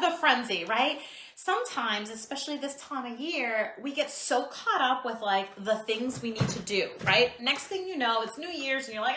the frenzy, right? Sometimes, especially this time of year, we get so caught up with like the things we need to do, right? Next thing you know, it's New Year's and you're like,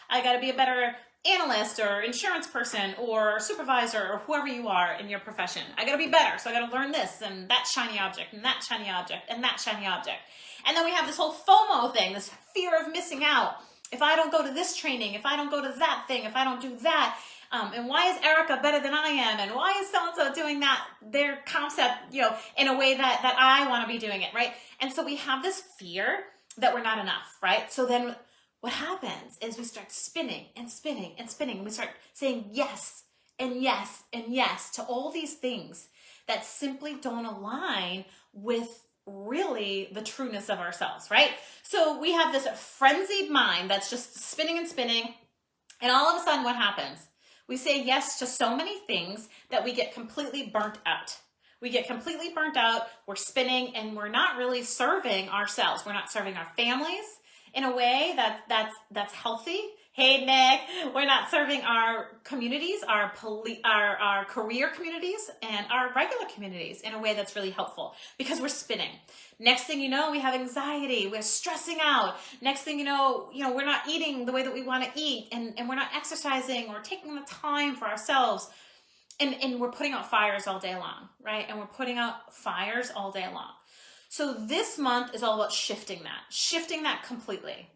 I got to be a better analyst or insurance person or supervisor or whoever you are in your profession. I got to be better. So I got to learn this and that shiny object and that shiny object and that shiny object. And then we have this whole FOMO thing, this fear of missing out. If I don't go to this training, if I don't go to that thing, if I don't do that, and why is Erica better than I am? And why is so-and-so doing that, their concept, in a way that I want to be doing it, right? And so we have this fear that we're not enough, right? So then what happens is we start spinning and spinning and spinning. And we start saying yes and yes and yes to all these things that simply don't align with really the trueness of ourselves, right? So we have this frenzied mind that's just spinning and spinning. And all of a sudden, what happens? We say yes to so many things that we get completely burnt out. We get completely burnt out. We're spinning and we're not really serving ourselves. We're not serving our families in a way that's healthy. Hey, Nick, we're not serving our communities, our career communities, and our regular communities in a way that's really helpful because we're spinning. Next thing you know, we have anxiety, we're stressing out. Next thing you know, we're not eating the way that we want to eat, and we're not exercising or taking the time for ourselves. And we're putting out fires all day long, right? And we're putting out fires all day long. So this month is all about shifting that completely,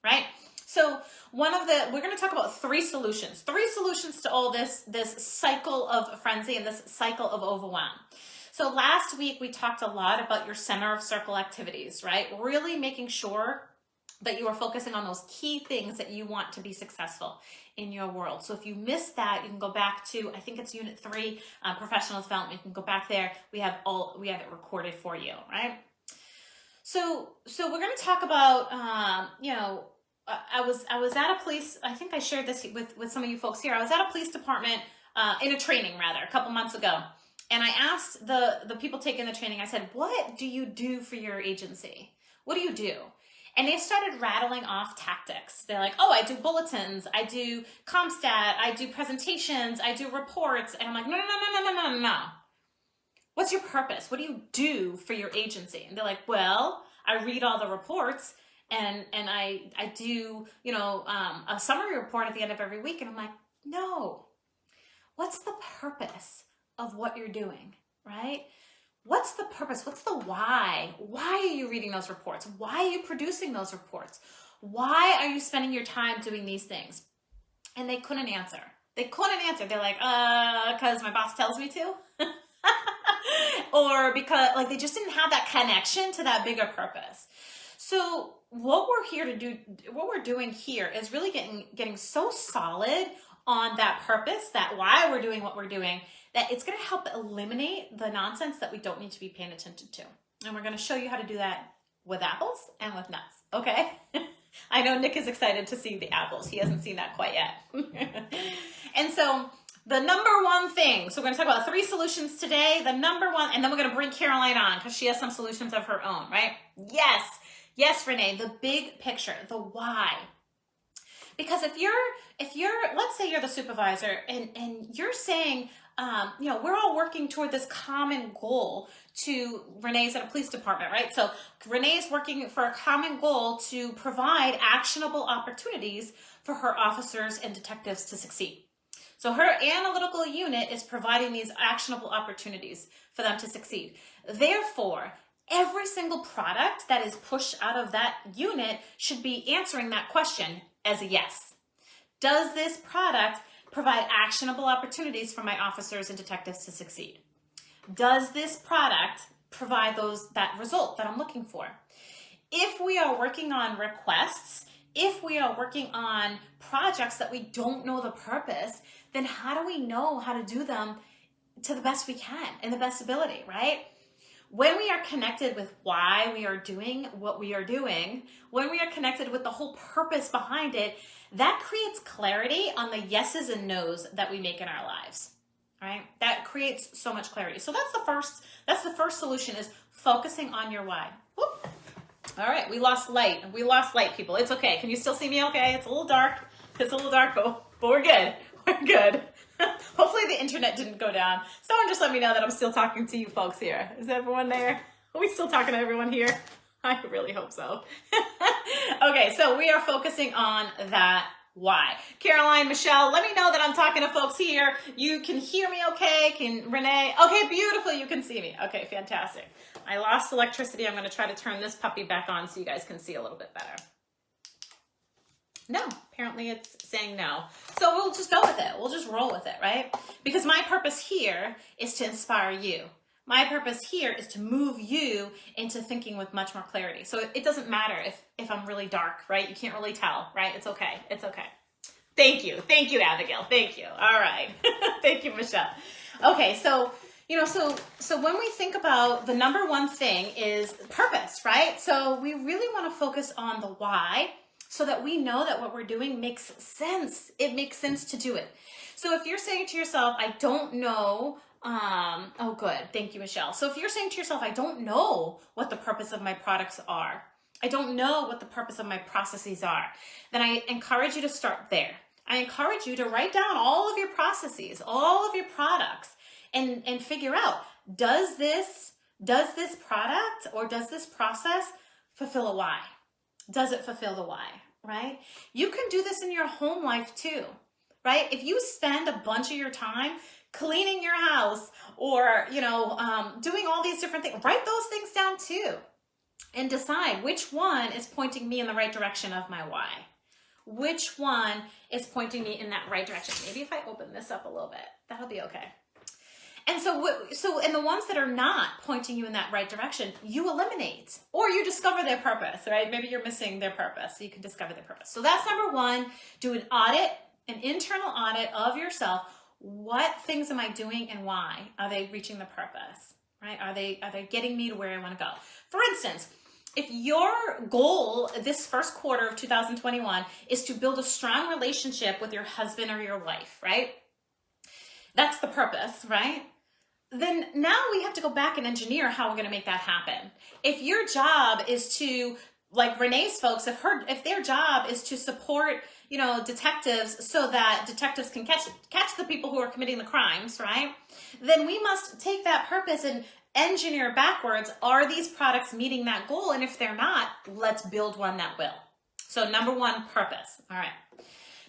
right? So we're going to talk about three solutions to all this cycle of frenzy and this cycle of overwhelm. So last week we talked a lot about your center of circle activities, right? Really making sure that you are focusing on those key things that you want to be successful in your world. So if you missed that, you can go back to, I think it's Unit 3, Professional Development. You can go back there. We have it recorded for you, right? So we're going to talk about, I was at a police, I think I shared this with some of you folks here. I was at a police department, in a training rather, a couple months ago. And I asked the people taking the training, I said, what do you do for your agency? What do you do? And they started rattling off tactics. They're like, oh, I do bulletins, I do ComStat, I do presentations, I do reports. And I'm like, no. What's your purpose? What do you do for your agency? And they're like, well, I read all the reports and I do, a summary report at the end of every week. And I'm like, no, what's the purpose of what you're doing, right? What's the purpose? What's the why? Why are you reading those reports? Why are you producing those reports? Why are you spending your time doing these things? And they couldn't answer. They're like, because my boss tells me to. Or because they just didn't have that connection to that bigger purpose. So what we're doing here is really getting so solid on that purpose, that why we're doing what we're doing, that it's going to help eliminate the nonsense that we don't need to be paying attention to. And we're going to show you how to do that with apples and with nuts, okay? I know Nick is excited to see the apples. He hasn't seen that quite yet. And so the number one thing, so we're going to talk about 3 solutions today. The number one, and then we're going to bring Caroline on because she has some solutions of her own, right? Yes, Renee, the big picture, the why. Because if you're, let's say you're the supervisor and you're saying, we're all working toward this common goal Renee's at a police department, right? So Renee's working for a common goal to provide actionable opportunities for her officers and detectives to succeed. So her analytical unit is providing these actionable opportunities for them to succeed. Therefore, every single product that is pushed out of that unit should be answering that question as a yes. Does this product provide actionable opportunities for my officers and detectives to succeed? Does this product provide that result that I'm looking for? If we are working on requests, if we are working on projects that we don't know the purpose, then how do we know how to do them to the best we can and the best ability, right? When we are connected with why we are doing what we are doing, when we are connected with the whole purpose behind it, that creates clarity on the yeses and nos that we make in our lives, right? That creates so much clarity. So that's the first solution, is focusing on your why. Whoop. All right, we lost light, people. It's okay. Can you still see me okay? It's a little dark, but we're good. Hopefully the internet didn't go down. Someone just let me know that I'm still talking to you folks here. Is everyone there? Are we still talking to everyone here? I really hope so. Okay, so we are focusing on that why. Caroline, Michelle, let me know that I'm talking to folks here. You can hear me okay? Can Renee? Okay, beautiful. You can see me. Okay, fantastic. I lost electricity. I'm going to try to turn this puppy back on so you guys can see a little bit better. No, apparently it's saying no. So we'll just go with it. We'll just roll with it, right? Because my purpose here is to inspire you. My purpose here is to move you into thinking with much more clarity. So it doesn't matter if I'm really dark, right? You can't really tell, right? It's okay. It's okay. Thank you. Thank you, Abigail. Thank you. All right. Thank you, Michelle. Okay, so so when we think about the number one thing is purpose, right? So we really want to focus on the why so that we know that what we're doing makes sense. It makes sense to do it. So if you're saying to yourself, I don't know, oh good, thank you, Michelle. So if you're saying to yourself, I don't know what the purpose of my products are, I don't know what the purpose of my processes are, then I encourage you to start there. I encourage you to write down all of your processes, all of your products, and figure out, does this product or does this process fulfill a why? Does it fulfill the why, right? You can do this in your home life too, right? If you spend a bunch of your time cleaning your house or, doing all these different things, write those things down too and decide which one is pointing me in the right direction of my why. Which one is pointing me in that right direction? Maybe if I open this up a little bit, that'll be okay. And and the ones that are not pointing you in that right direction, you eliminate or you discover their purpose, right? Maybe you're missing their purpose, so you can discover their purpose. So that's number one. Do an audit, an internal audit of yourself. What things am I doing and why? Are they reaching the purpose, right? Are they getting me to where I want to go? For instance, if your goal this first quarter of 2021 is to build a strong relationship with your husband or your wife, right? That's the purpose, right? Then now we have to go back and engineer how we're going to make that happen. If your job is to, like Renee's folks, if their job is to support, detectives so that detectives can catch the people who are committing the crimes, right? Then we must take that purpose and engineer backwards. Are these products meeting that goal? And if they're not, let's build one that will. So number one, purpose. All right.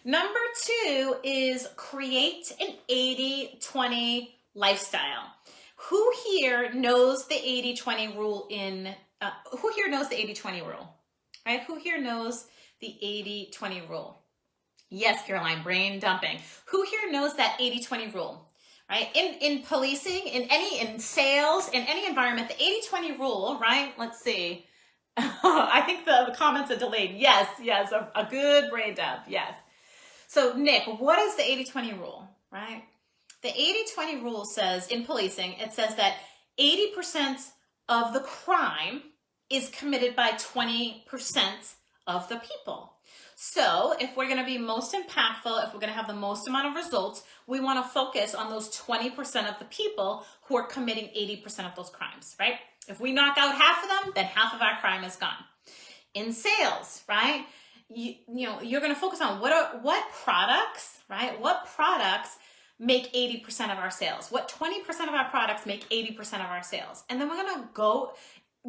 Number two is create an 80-20 lifestyle. Who here knows the 80-20 rule who here knows the 80-20 rule? Right? Who here knows the 80-20 rule? Yes, Caroline, brain dumping. Who here knows that 80-20 rule? Right? In policing, in sales, in any environment, the 80-20 rule, right? Let's see. I think the comments are delayed. Yes, a good brain dump. Yes. So Nick, what is the 80-20 rule, right? The 80-20 rule says, in policing, it says that 80% of the crime is committed by 20% of the people. So if we're going to be most impactful, if we're going to have the most amount of results, we want to focus on those 20% of the people who are committing 80% of those crimes, right? If we knock out half of them, then half of our crime is gone. In sales, right? You're going to focus on what products, right? What products make 80% of our sales? What 20% of our products make 80% of our sales? And then we're going to go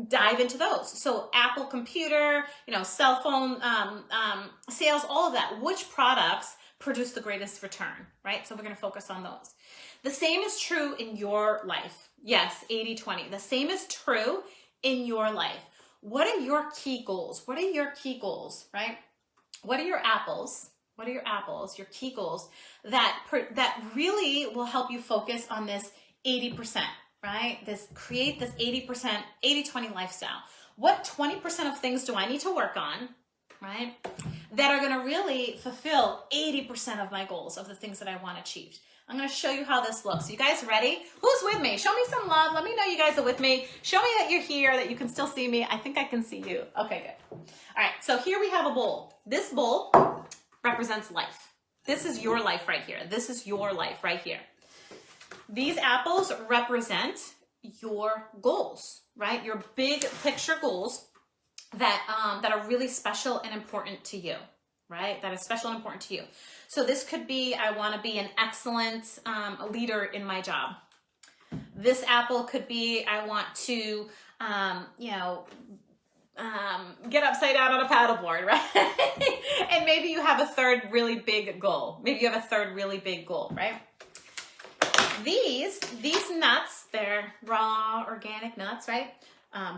dive into those. So Apple computer, cell phone sales, all of that. Which products produce the greatest return, right? So we're going to focus on those. The same is true in your life. Yes, 80-20. The same is true in your life. What are your key goals? What are your key goals, right? What are your apples? What are your apples, your key goals that really will help you focus on this 80%, right? Create this 80%, 80-20 lifestyle. What 20% of things do I need to work on, right? That are going to really fulfill 80% of my goals, of the things that I want achieved. I'm going to show you how this looks. You guys ready? Who's with me? Show me some love. Let me know you guys are with me. Show me that you're here, that you can still see me. I think I can see you. Okay, good. All right, so here we have a bowl. This bowl represents life. This is your life right here. This is your life right here. These apples represent your goals, right? Your big picture goals that are really special and important to you, right? That is special and important to you. So this could be, I want to be an excellent leader in my job. This apple could be, I want to, get upside down on a paddleboard, right? And maybe you have a third really big goal. Maybe you have a third really big goal, right? These nuts, they're raw organic nuts, right?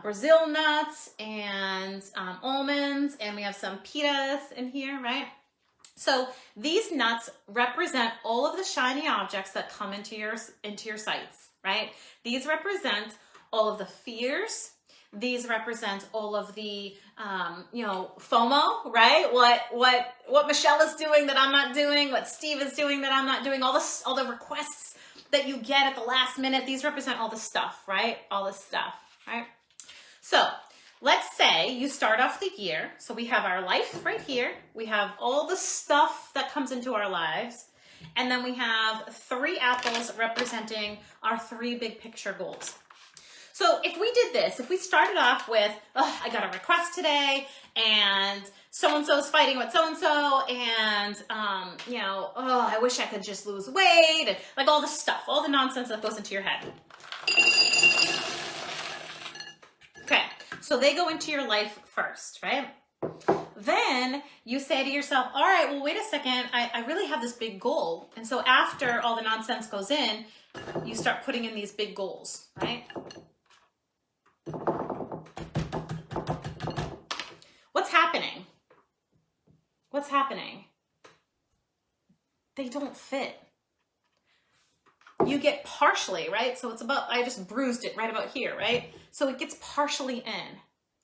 Brazil nuts and almonds, and we have some pitas in here, right? So these nuts represent all of the shiny objects that come into your sights, right? These represent all of the fears. These represent all of the, FOMO, right? What Michelle is doing that I'm not doing, what Steve is doing that I'm not doing, all the requests that you get at the last minute. These represent all the stuff, right? All the stuff, right? So let's say you start off the year. So we have our life right here. We have all the stuff that comes into our lives. And then we have 3 apples representing our 3 big picture goals. So if we did this, if we started off with, oh, I got a request today, and so-and-so is fighting with so-and-so, and, oh, I wish I could just lose weight, and like all the stuff, all the nonsense that goes into your head. Okay, so they go into your life first, right? Then you say to yourself, all right, well, wait a second, I really have this big goal. And so after all the nonsense goes in, you start putting in these big goals, right? What's happening? What's happening? They don't fit. You get partially, right? So it's about, I just bruised it right about here, right? So it gets partially in,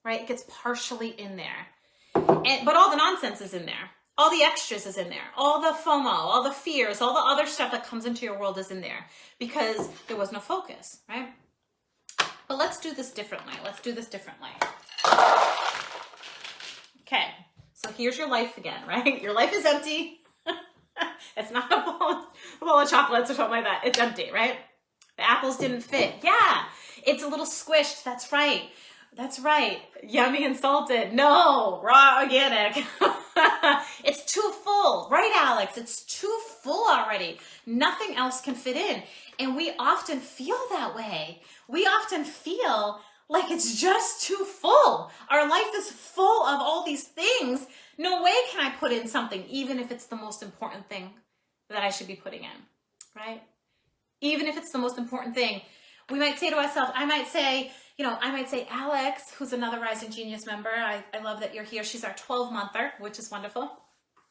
right? It gets partially in there. But all the nonsense is in there. All the extras is in there. All the FOMO, all the fears, all the other stuff that comes into your world is in there because there was no focus, right? But let's do this differently. Let's do this differently. Okay, so here's your life again, right? Your life is empty. It's not a bowl of chocolates or something like that. It's empty, right? The apples didn't fit. Yeah, it's a little squished. That's right. That's right. Yummy and salted. No, raw organic. It's too full. Right, Alex? It's too full already. Nothing else can fit in. And we often feel that way. We often feel like it's just too full. Our life is full of all these things. No way can I put in something, even if it's the most important thing that I should be putting in, right? Even if it's the most important thing. We might say to ourselves, I might say, Alex, who's another Rising Genius member, I love that you're here. She's our 12-monther, which is wonderful.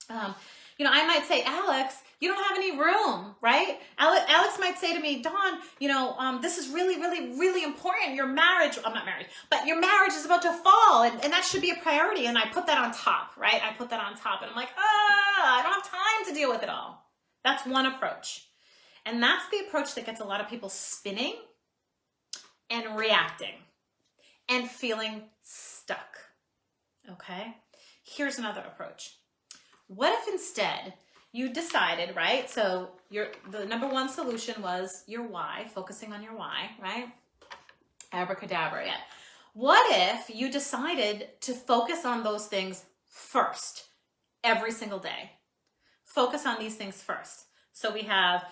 I might say, Alex, you don't have any room, right? Alex might say to me, Dawn, this is really, really, really important. Your marriage, I'm not married, but your marriage is about to fall, and that should be a priority. And I put that on top, right? I put that on top, and I'm like, I don't have time to deal with it all. That's one approach. And that's the approach that gets a lot of people spinning and reacting and feeling stuck, okay? Here's another approach. What if instead you decided, right? So the number one solution was your why, focusing on your why, right? Abracadabra, yeah. What if you decided to focus on those things first, every single day? Focus on these things first. So we have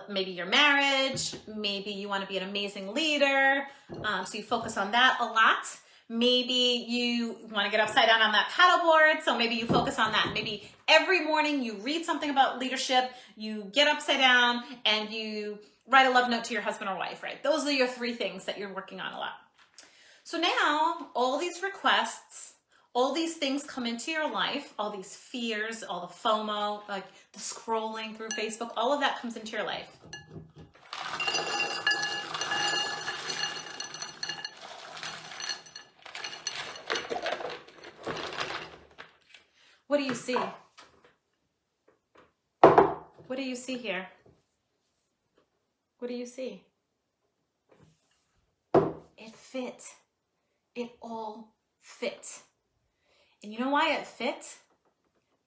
maybe your marriage, maybe you want to be an amazing leader, so you focus on that a lot. Maybe you want to get upside down on that paddleboard, so maybe you focus on that. Maybe every morning you read something about leadership, you get upside down, and you write a love note to your husband or wife, right? Those are your 3 things that you're working on a lot. So now, all these requests, all these things come into your life, all these fears, all the FOMO, like the scrolling through Facebook, all of that comes into your life. What do you see? What do you see here? What do you see? It fit. It all fit. And you know why it fit?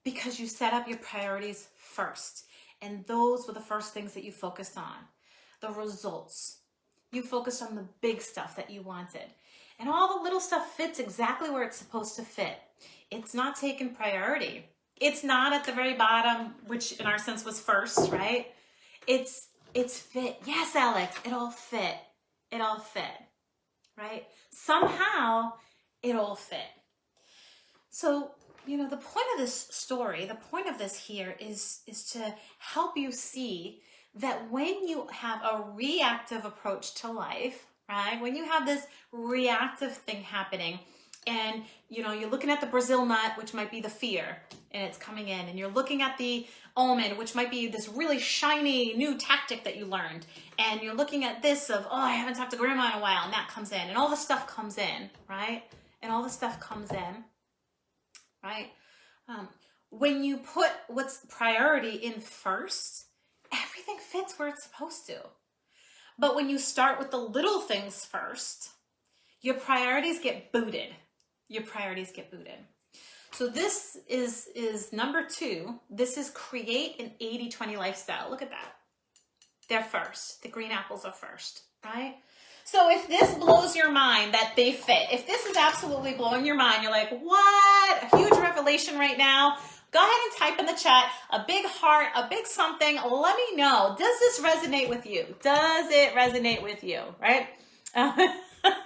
Because you set up your priorities first. And those were the first things that you focused on. The results. You focused on the big stuff that you wanted. And all the little stuff fits exactly where it's supposed to fit. It's not taking priority. It's not at the very bottom, which in our sense was first, right? It's fit. Yes, Alex, it all fit. It all fit, right? Somehow it all fit. So, the point of this story, the point of this here is to help you see that when you have a reactive approach to life, right? When you have this reactive thing happening, and you're looking at the Brazil nut, which might be the fear, and it's coming in, and you're looking at the almond, which might be this really shiny new tactic that you learned, and you're looking at this of, oh, I haven't talked to grandma in a while, and that comes in, and all the stuff comes in, right? And all the stuff comes in, right? When you put what's priority in first, everything fits where it's supposed to. But when you start with the little things first, your priorities get booted. Your priorities get booted. So this is number 2. This is create an 80-20 lifestyle. Look at that. They're first. The green apples are first, right? So if this blows your mind that they fit, if this is absolutely blowing your mind, you're like, what? A huge revelation right now. Go ahead and type in the chat a big heart, a big something. Let me know. Does this resonate with you? Does it resonate with you, right?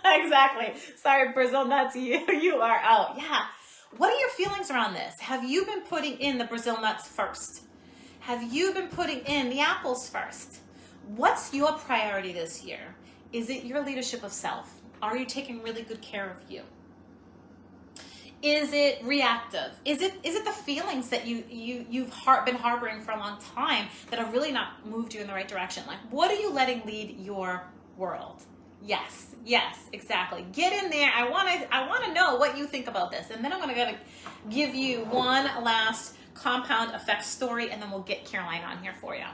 Exactly. Sorry, Brazil nuts, you are out. Yeah. What are your feelings around this? Have you been putting in the Brazil nuts first? Have you been putting in the apples first? What's your priority this year? Is it your leadership of self? Are you taking really good care of you? Is it reactive? Is it the feelings that you've been harboring for a long time that have really not moved you in the right direction? Like, what are you letting lead your world? Yes, exactly. Get in there. I want to know what you think about this, and then I'm going to give you one last compound effect story, and then we'll get Caroline on here for you.